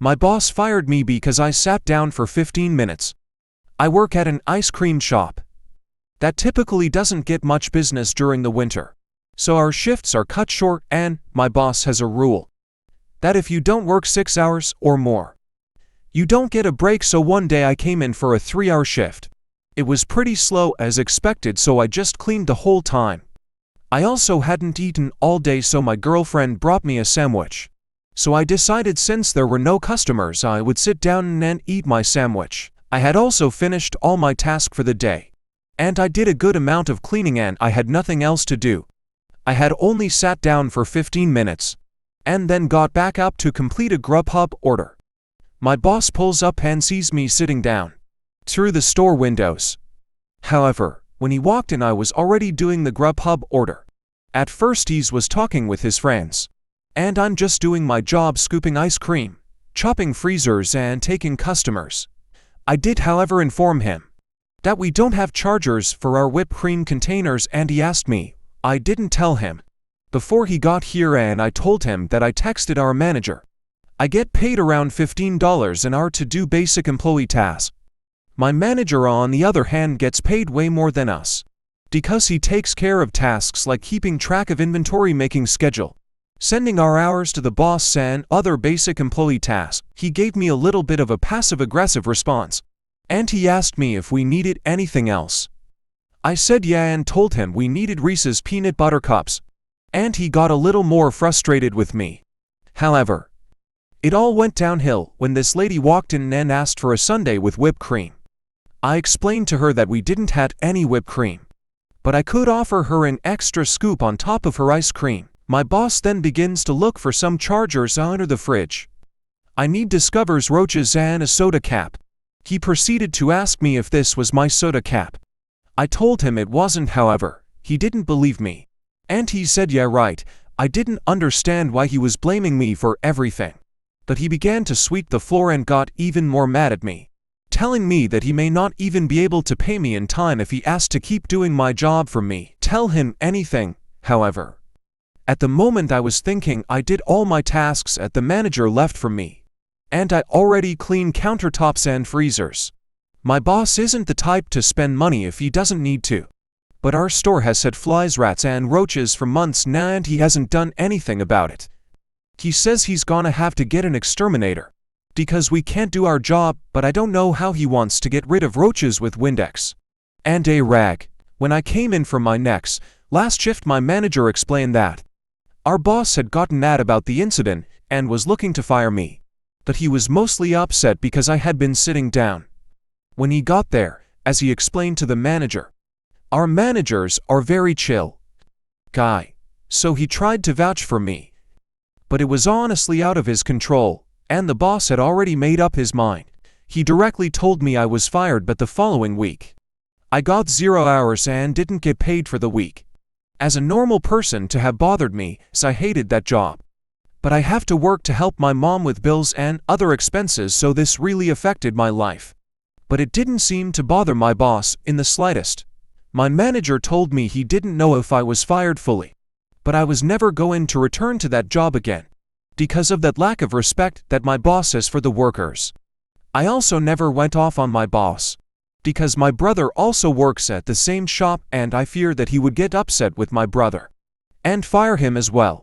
My boss fired me because I sat down for 15 minutes. I work at an ice cream shop that typically doesn't get much business during the winter. So our shifts are cut short, and my boss has a rule that if you don't work 6 hours or more, you don't get a break. So one day I came in for a 3-hour shift. It was pretty slow as expected, so I just cleaned the whole time. I also hadn't eaten all day, so my girlfriend brought me a sandwich. So I decided since there were no customers, I would sit down and eat my sandwich. I had also finished all my tasks for the day, and I did a good amount of cleaning and I had nothing else to do. I had only sat down for 15 minutes, and then got back up to complete a Grubhub order. My boss pulls up and sees me sitting down through the store windows. However, when he walked in, I was already doing the Grubhub order. At first he was talking with his friends, and I'm just doing my job, scooping ice cream, chopping freezers, and taking customers. I did, however, inform him that we don't have chargers for our whipped cream containers, and he asked me. I didn't tell him before he got here, and I told him that I texted our manager. I get paid around $15 an hour to do basic employee tasks. My manager, on the other hand, gets paid way more than us because he takes care of tasks like keeping track of inventory, making schedule, sending our hours to the boss, and other basic employee tasks. He gave me a little bit of a passive-aggressive response, and he asked me if we needed anything else. I said yeah and told him we needed Reese's peanut butter cups, and he got a little more frustrated with me. However, it all went downhill when this lady walked in and asked for a sundae with whipped cream. I explained to her that we didn't have any whipped cream, but I could offer her an extra scoop on top of her ice cream. My boss then begins to look for some chargers under the fridge. I need discovers roaches and a soda cap. He proceeded to ask me if this was my soda cap. I told him it wasn't. However, he didn't believe me, and he said yeah right. I didn't understand why he was blaming me for everything, but he began to sweep the floor and got even more mad at me, telling me that he may not even be able to pay me in time if he asked to keep doing my job for me. Tell him anything. However, at the moment I was thinking I did all my tasks at the manager left for me, and I already cleaned countertops and freezers. My boss isn't the type to spend money if he doesn't need to, but our store has had flies, rats, and roaches for months now, and he hasn't done anything about it. He says he's gonna have to get an exterminator because we can't do our job, but I don't know how he wants to get rid of roaches with Windex and a rag. When I came in from my last shift, my manager explained that our boss had gotten mad about the incident and was looking to fire me, but he was mostly upset because I had been sitting down when he got there. As he explained to the manager, our managers are very chill guy, so he tried to vouch for me, but it was honestly out of his control, and the boss had already made up his mind. He directly told me I was fired, but the following week I got 0 hours and didn't get paid for the week. As a normal person to have bothered me, so I hated that job. But I have to work to help my mom with bills and other expenses, so this really affected my life. But it didn't seem to bother my boss in the slightest. My manager told me he didn't know if I was fired fully, but I was never going to return to that job again because of that lack of respect that my boss has for the workers. I also never went off on my boss because my brother also works at the same shop, and I feared that he would get upset with my brother and fire him as well.